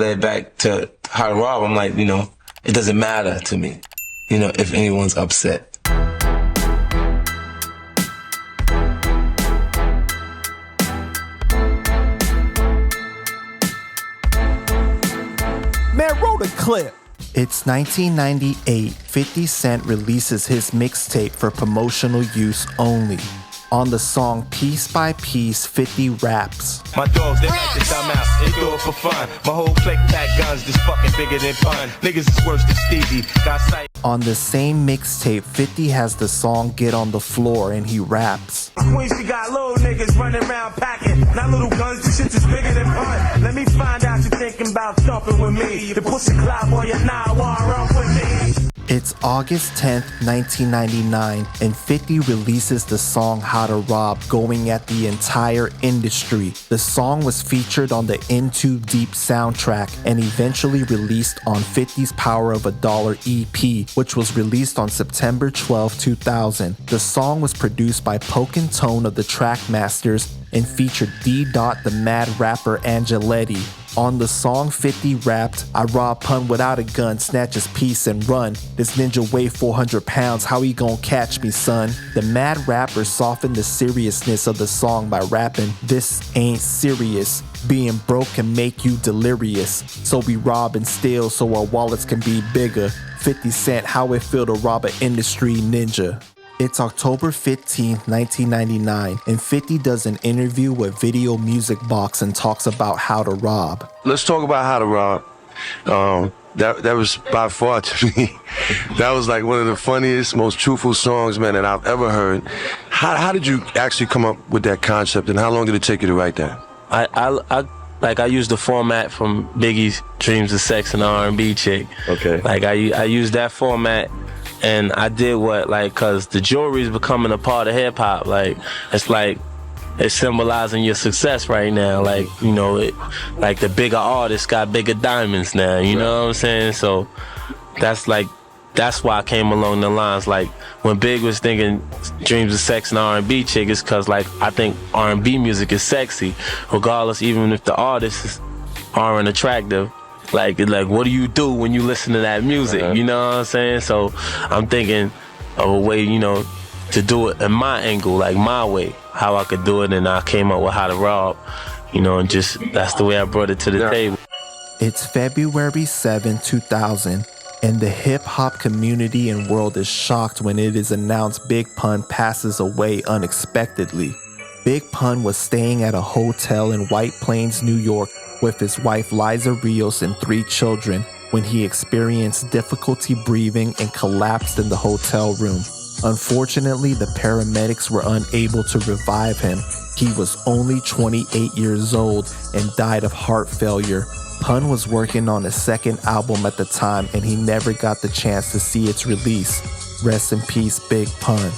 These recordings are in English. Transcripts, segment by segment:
led back to how to rob. I'm like, it doesn't matter to me, if anyone's upset. Man, roll the clip. It's 1998. 50 Cent releases his mixtape for promotional use only. On the song Piece by Piece, 50 raps. My dogs, they like to dumb out, they do it for fun. My whole clique pack guns, just fucking bigger than fun. Niggas is worse than Stevie, got sight. On the same mixtape, 50 has the song Get on the Floor and he raps. When she got little niggas running around packing, not little guns, this shit is bigger than fun. Let me find out you thinking about jumping with me. The pussy cloud boy, you're not run with me. It's August 10th, 1999, and 50 releases the song How to Rob, going at the entire industry. The song was featured on the Into Deep soundtrack and eventually released on 50's Power of a Dollar EP, which was released on September 12, 2000. The song was produced by Poke and Tone of the Trackmasters and featured D-Dot the Mad Rapper Angeletti. On the song, 50 rapped, I rob pun without a gun, snatch his piece and run. This ninja weigh 400 pounds, how he gon' catch me, son? The Mad Rapper softened the seriousness of the song by rapping, this ain't serious. Being broke can make you delirious. So we rob and steal so our wallets can be bigger. 50 Cent, how it feel to rob an industry ninja. It's October 15th, 1999, and 50 does an interview with Video Music Box and talks about how to rob. Let's talk about How to Rob. That was by far to me, that was like one of the funniest, most truthful songs, man, that I've ever heard. How did you actually come up with that concept, and how long did it take you to write that? I used the format from Biggie's Dreams of Sex and R&B Chick. Okay. I used that format. And I did cause the jewelry is becoming a part of hip hop. It's symbolizing your success right now. The bigger artists got bigger diamonds now. You know what I'm saying? So that's why I came along the lines. When Big was thinking Dreams of Sex and R&B Chick, it's cause I think R&B music is sexy, regardless, even if the artists aren't attractive. Like, what do you do when you listen to that music? You know what I'm saying? So I'm thinking of a way, to do it in my angle, like my way, how I could do it, and I came up with How to Rob, and just that's the way I brought it to the table. It's February 7, 2000, and the hip-hop community and world is shocked when it is announced Big Pun passes away unexpectedly. Big Pun was staying at a hotel in White Plains, New York, with his wife Liza Rios and 3 children when he experienced difficulty breathing and collapsed in the hotel room. Unfortunately, the paramedics were unable to revive him. He was only 28 years old and died of heart failure. Pun was working on his second album at the time and he never got the chance to see its release. Rest in peace, Big Pun.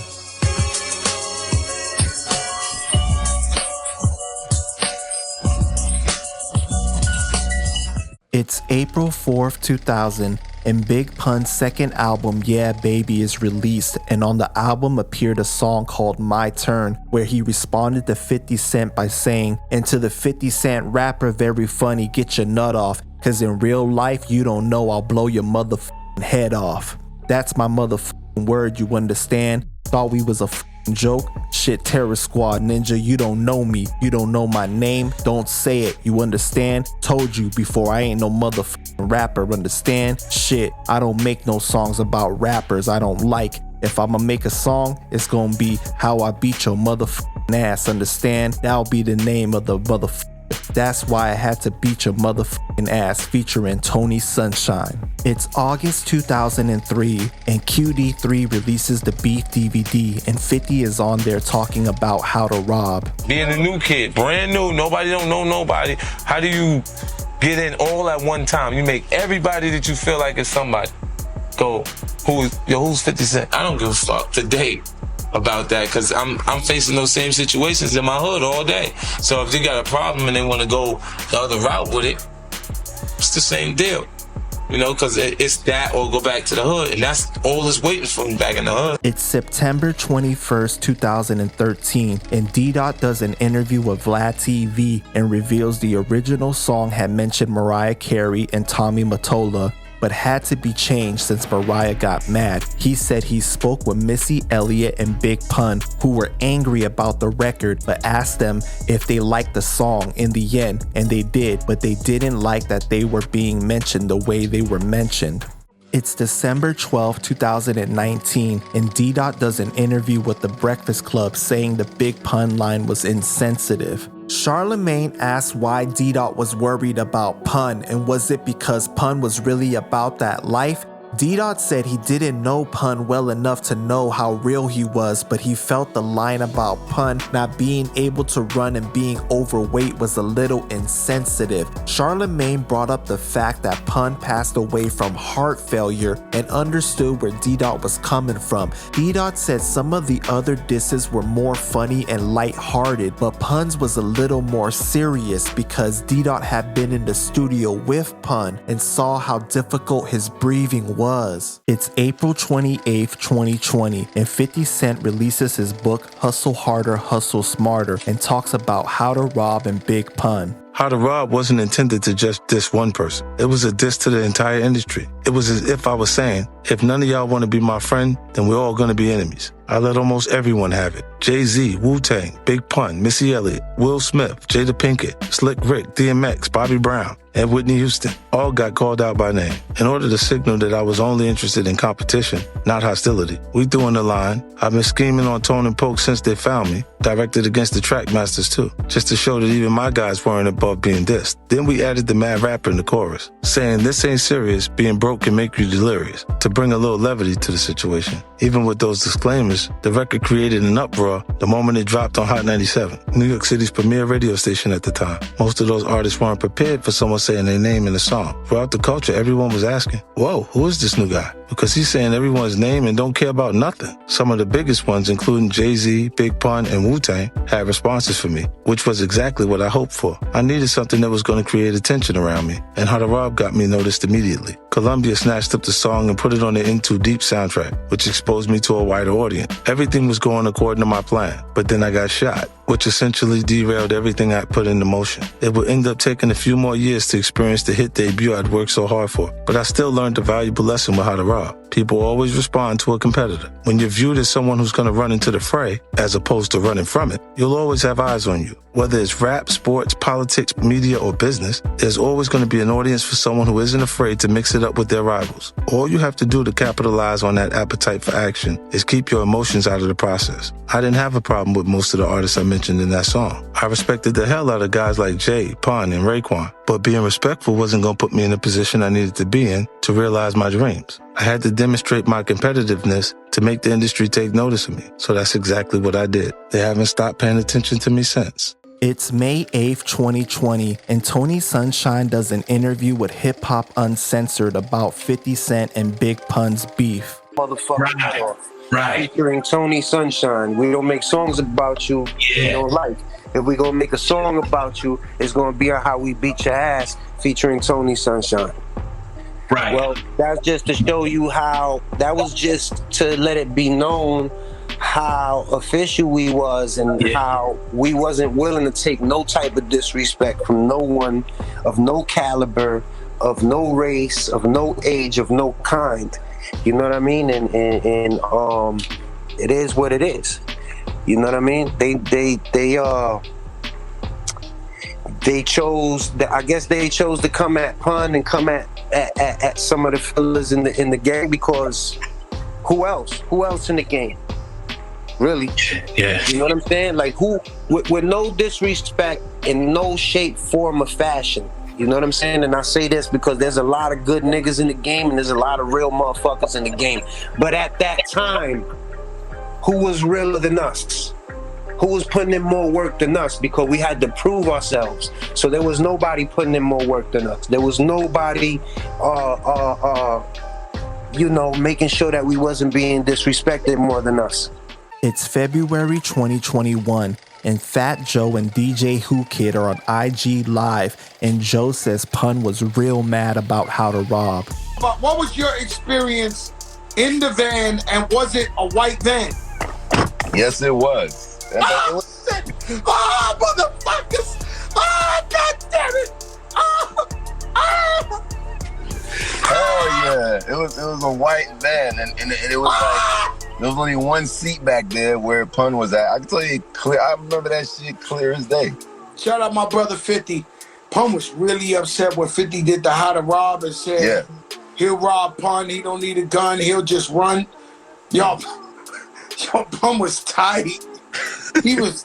It's April 4th, 2000, and Big Pun's second album, Yeah Baby, is released, and on the album appeared a song called My Turn, where he responded to 50 Cent by saying, and to the 50 Cent rapper, very funny, get your nut off, cause in real life you don't know I'll blow your motherfucking head off. That's my motherfucking word, you understand? Thought we was a joke? Shit, Terror Squad ninja, you don't know me, you don't know my name, don't say it, you understand? Told you before, I ain't no motherfucking rapper, understand? Shit, I don't make no songs about rappers I don't like. If I'ma make a song, it's gonna be how I beat your motherfucking ass, understand? That'll be the name of the motherfucking. That's why I had to beat your motherfucking ass, featuring Tony Sunshine. It's August 2003, and QD3 releases the Beef DVD, and 50 is on there talking about how to rob. Being a new kid, brand new, nobody don't know nobody. How do you get in all at one time? You make everybody that you feel like is somebody go, who's 50 Cent? I don't give a fuck today about that, because I'm facing those same situations in my hood all day. So if they got a problem and they want to go the other route with it, it's the same deal. You know, because it's that or go back to the hood. And that's all that's waiting for me back in the hood. It's September 21st, 2013, and D-Dot does an interview with Vlad TV and reveals the original song had mentioned Mariah Carey and Tommy Mottola, but had to be changed since Mariah got mad. He said he spoke with Missy Elliott and Big Pun, who were angry about the record, but asked them if they liked the song in the end, and they did, but they didn't like that they were being mentioned the way they were mentioned. It's December 12, 2019, and D-Dot does an interview with The Breakfast Club saying the Big Pun line was insensitive. Charlemagne asked why D-Dot was worried about Pun, and was it because Pun was really about that life? D-Dot said he didn't know Pun well enough to know how real he was, but he felt the line about Pun not being able to run and being overweight was a little insensitive. Charlemagne brought up the fact that Pun passed away from heart failure and understood where D-Dot was coming from. D-Dot said some of the other disses were more funny and lighthearted, but Pun's was a little more serious because D-Dot had been in the studio with Pun and saw how difficult his breathing was. It's April 28th, 2020, and 50 Cent releases his book Hustle Harder, Hustle Smarter, and talks about how to rob and Big Pun. How to Rob wasn't intended to just diss one person. It was a diss to the entire industry. It was as if I was saying, if none of y'all want to be my friend, then we're all going to be enemies. I let almost everyone have it. Jay-Z, Wu-Tang, Big Pun, Missy Elliott, Will Smith, Jada Pinkett, Slick Rick, DMX, Bobby Brown, and Whitney Houston all got called out by name in order to signal that I was only interested in competition, not hostility. We threw in the line. I've been scheming on Tone and Poke since they found me, directed against the Trackmasters too, just to show that even my guys weren't above being dissed. Then we added the mad rapper in the chorus, saying this ain't serious, being broke can make you delirious, to bring a little levity to the situation. Even with those disclaimers, the record created an uproar the moment it dropped on Hot 97, New York City's premier radio station at the time. Most of those artists weren't prepared for someone saying their name in the song. Throughout the culture, everyone was asking, whoa, who is this new guy? Because he's saying everyone's name and don't care about nothing. Some of the biggest ones, including Jay-Z, Big Pun, and Wu-Tang, had responses for me, which was exactly what I hoped for. I needed something that was going to create attention around me, and How to Rob got me noticed immediately. Columbia snatched up the song and put it on the In Too Deep soundtrack, which exposed me to a wider audience. Everything was going according to my plan, but then I got shot, which essentially derailed everything I put into motion. It would end up taking a few more years to experience the hit debut I'd worked so hard for, but I still learned a valuable lesson with How to Rob. People always respond to a competitor. When you're viewed as someone who's going to run into the fray, as opposed to running from it, you'll always have eyes on you. Whether it's rap, sports, politics, media, or business, there's always going to be an audience for someone who isn't afraid to mix it up with their rivals. All you have to do to capitalize on that appetite for action is keep your emotions out of the process. I didn't have a problem with most of the artists I mentioned in that song. I respected the hell out of guys like Jay, Pun, and Raekwon, but being respectful wasn't going to put me in the position I needed to be in to realize my dreams. I had to demonstrate my competitiveness to make the industry take notice of me. So that's exactly what I did. They haven't stopped paying attention to me since. It's May 8th, 2020, and Tony Sunshine does an interview with Hip Hop Uncensored about 50 Cent and Big Pun's beef. Motherfucker. Right. Featuring Tony Sunshine. We don't make songs about you you don't like. If we gonna make a song about you, it's gonna be on How We Beat Your Ass featuring Tony Sunshine. Right. Well, that's just to show you how, that was just to let it be known how official we was and how we wasn't willing to take no type of disrespect from no one of no caliber, of no race, of no age, of no kind. You know what I mean? And it is what it is. You know what I mean? They chose, I guess they chose to come at Pun and come at some of the fellas in the game, because who else in the game? Really? Yeah. You know what I'm saying? Like, who, with no disrespect in no shape, form, or fashion. You know what I'm saying? And I say this because there's a lot of good niggas in the game and there's a lot of real motherfuckers in the game. But at that time, who was realer than us? Who was putting in more work than us? Because we had to prove ourselves. So there was nobody putting in more work than us. There was nobody, making sure that we wasn't being disrespected more than us. It's February 2021, and Fat Joe and DJ Who Kid are on IG Live, and Joe says Pun was real mad about How to Rob. But what was your experience in the van, and was it a white van? Yes, it was. Oh, shit! Oh, motherfuckers! Oh, God damn it! Oh, oh. Hell yeah. It was a white van, and it was like, there was only one seat back there where Pun was at. I can tell you clear, I remember that shit clear as day. Shout out my brother 50. Pun was really upset when 50 did the How to Rob and said, he'll rob Pun, he don't need a gun, he'll just run. Yo, Pun was tight. He was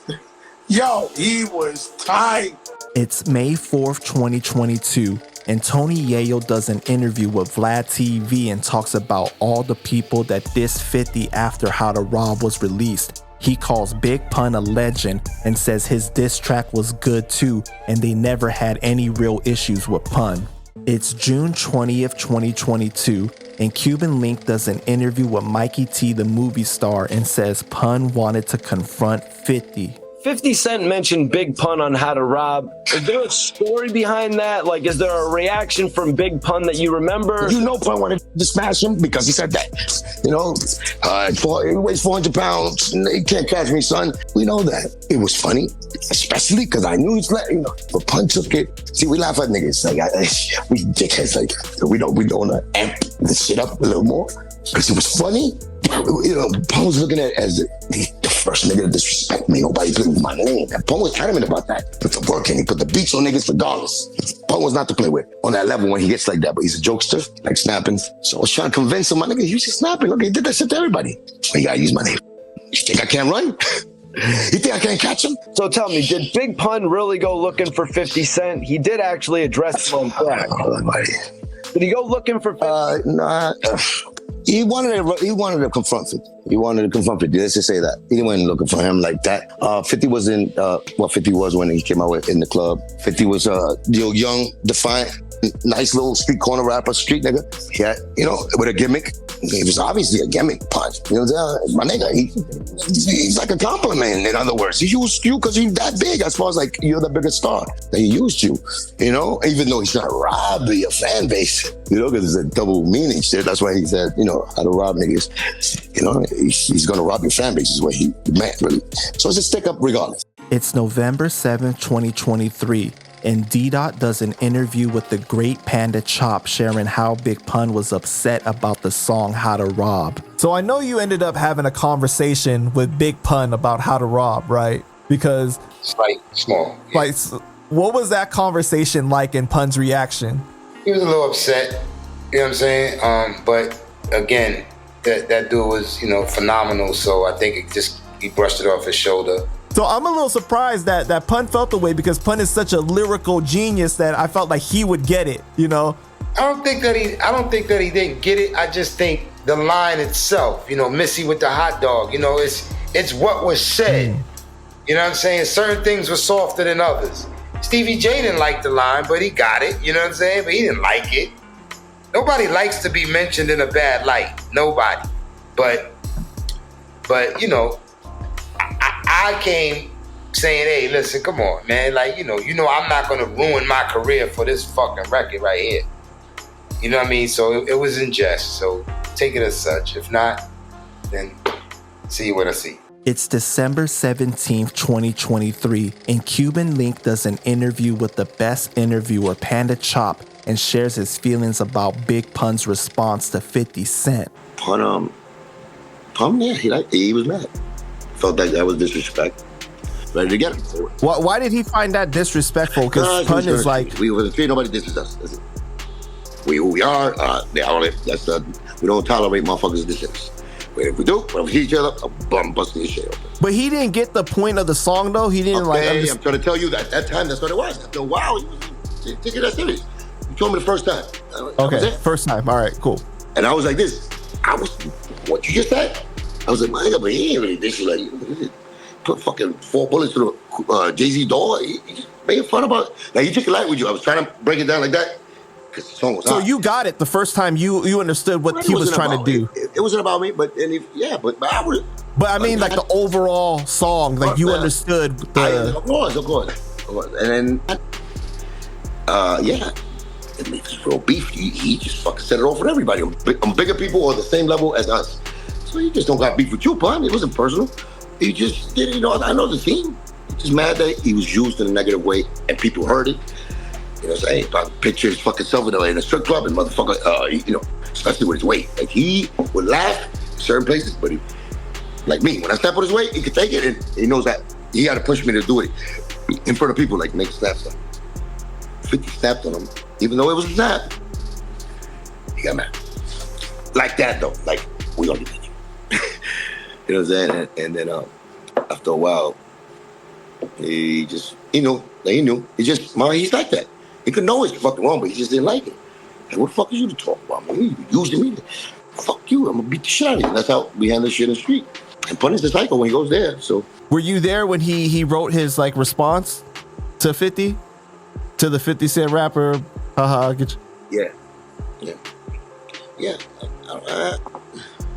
tight. It's May 4th, 2022, and Tony Yayo does an interview with Vlad TV and talks about all the people that dissed 50 after How to Rob was released. He calls Big Pun a legend and says his diss track was good too, and they never had any real issues with Pun. It's June 20th, 2022, and Cuban Link does an interview with Mikey T, the movie star, and says Pun wanted to confront 50. 50 Cent mentioned Big Pun on How to Rob. Is there a story behind that? Like, is there a reaction from Big Pun that you remember? You know Pun wanted to smash him because he said that. You know, he weighs 400 pounds. You can't catch me, son. We know that. It was funny, especially because I knew he's letting, but Pun took it. See, we laugh at niggas. Like, we dickheads. Like, we don't want to amp this shit up a little more because it was funny. You know, Pun was looking at it as the first nigga to disrespect me. Nobody played with my name. And Pun was adamant about that. Put the work in. He put the beats on niggas regardless. Pun was not to play with on that level when he gets like that. But he's a jokester, like snapping. So I was trying to convince him, my nigga, you should snapping. Look, he did that shit to everybody. So you gotta use my name. You think I can't run? You think I can't catch him? So tell me, did Big Pun really go looking for 50 Cent? He did actually address him on track. Did he go looking for 50? Nah. He wanted to confront 50. He wanted to confront 50. Let's just say that. He didn't looking for him like that. 50 was 50 was when he came out with in the club. 50 was young, defiant, nice little street corner rapper, street nigga. Yeah, with a gimmick. He was obviously a gimmick punch. You know, my nigga, he's like a compliment, in other words. He used you because he's that big, as far as like you're the biggest star. That he used you, even though he's trying to rob your fan base, because it's a double meaning shit. That's why he said, how to rob niggas. He's gonna rob your fan base is what he meant, really. So it's a stick up regardless. It's November 7th, 2023. And D-Dot does an interview with the great Panda Chop, sharing how Big Pun was upset about the song How to Rob. So I know you ended up having a conversation with Big Pun about How to Rob, right? Because small. Like, what was that conversation like and Pun's reaction? He was a little upset, you know what I'm saying? But again, that dude was, phenomenal. So I think he brushed it off his shoulder. So I'm a little surprised that Pun felt the way, because Pun is such a lyrical genius that I felt like he would get it, I don't think that he didn't get it. I just think the line itself, Missy with the hot dog, it's what was said. You know what I'm saying? Certain things were softer than others. Stevie J didn't like the line, but he got it, you know what I'm saying? But he didn't like it. Nobody likes to be mentioned in a bad light. Nobody. But I came saying, hey, listen, come on, man. Like, I'm not going to ruin my career for this fucking record right here. You know what I mean? So it was in jest. So take it as such. If not, then see what I see. It's December 17th, 2023, and Cuban Link does an interview with the best interviewer, Panda Chop, and shares his feelings about Big Pun's response to 50 Cent. Pun, yeah, he was mad. Felt like that was disrespect. Ready to get him. Why did he find that disrespectful? Because Pun is like... We were the three, nobody disses us. That's it. We who we are, we don't tolerate motherfuckers dissing. But if we do, when we see each other, I'm busting your shit open. But he didn't get the point of the song, though? He didn't I'm trying to tell you that time, that's what it was. After a while, you take it that serious. You told me the first time. Okay, first time. All right, cool. And I was like this. What you just said? I was like, my nigga, but he ain't really dissing like you. Put fucking 4 bullets through Jay-Z door. He just made fun about, like, he took it light with you. I was trying to break it down like that because the song was hot. So you got it the first time you understood what he was trying to do. It wasn't about me, but I would. But I mean, like the overall song, like you understood the. Of course. And then, yeah. It's real beef. He just fucking set it off with everybody. On bigger people or the same level as us. So he just don't got beef with you, Pun. It wasn't personal. He just did, I know the team. He's just mad that he was used in a negative way and people heard it. You know what I'm saying? About pictures fucking self in a strip club and motherfucker, especially with his weight. Like he would laugh in certain places, but he, like me, when I step on his weight, he could take it and he knows that he had to push me to do it in front of people, like make snaps. 50 snapped on him. Even though it was a snap, he got mad. Like that though, like we gonna do it. You know what I'm saying? And then after a while, he just, he knew. He just, he's like that. He could know it's fucking wrong, but he just didn't like it. Like, what the fuck is you to talk about? You using me? Fuck you, I'm gonna beat the shit out of you. That's how we handle shit in the street. And Punny's the psycho when he goes there, so. Were you there when he wrote his like response to 50? To the 50 Cent rapper, haha, get you. Yeah.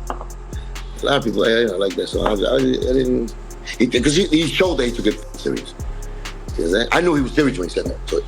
A lot of people like that song. I didn't, because he showed that he took it serious. You know what I'm saying? I knew he was serious when he said that. So,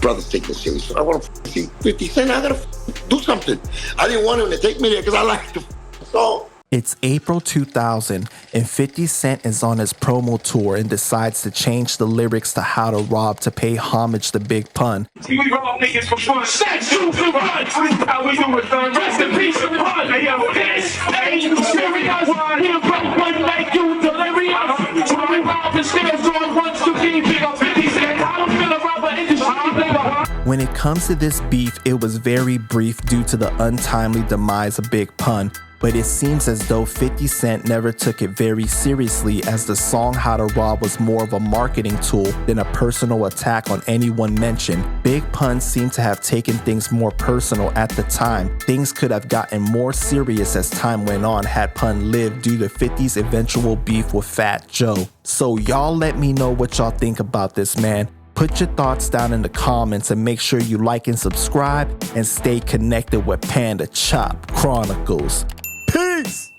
brothers taking it serious. So I want to see 50 Cent. I gotta do something. I didn't want him to take me there because I like the song. It's April 2000, and 50 Cent is on his promo tour and decides to change the lyrics to How to Rob to pay homage to Big Pun. We rob niggas for fun. Sex, shoot, run. How we do it, son? Rest in peace, run. Hey, yo, this ain't serious. He'll break one like you, delirious. When we rob and stairs on once to be big up 50 Cent. I don't feel a robber industry. When it comes to this beef, it was very brief due to the untimely demise of Big Pun. But it seems as though 50 Cent never took it very seriously, as the song How to Rob was more of a marketing tool than a personal attack on anyone mentioned. Big Pun seemed to have taken things more personal at the time. Things could have gotten more serious as time went on had Pun lived due to 50's eventual beef with Fat Joe. So y'all let me know what y'all think about this, man. Put your thoughts down in the comments and make sure you like and subscribe and stay connected with Panda Chop Chronicles. Peace!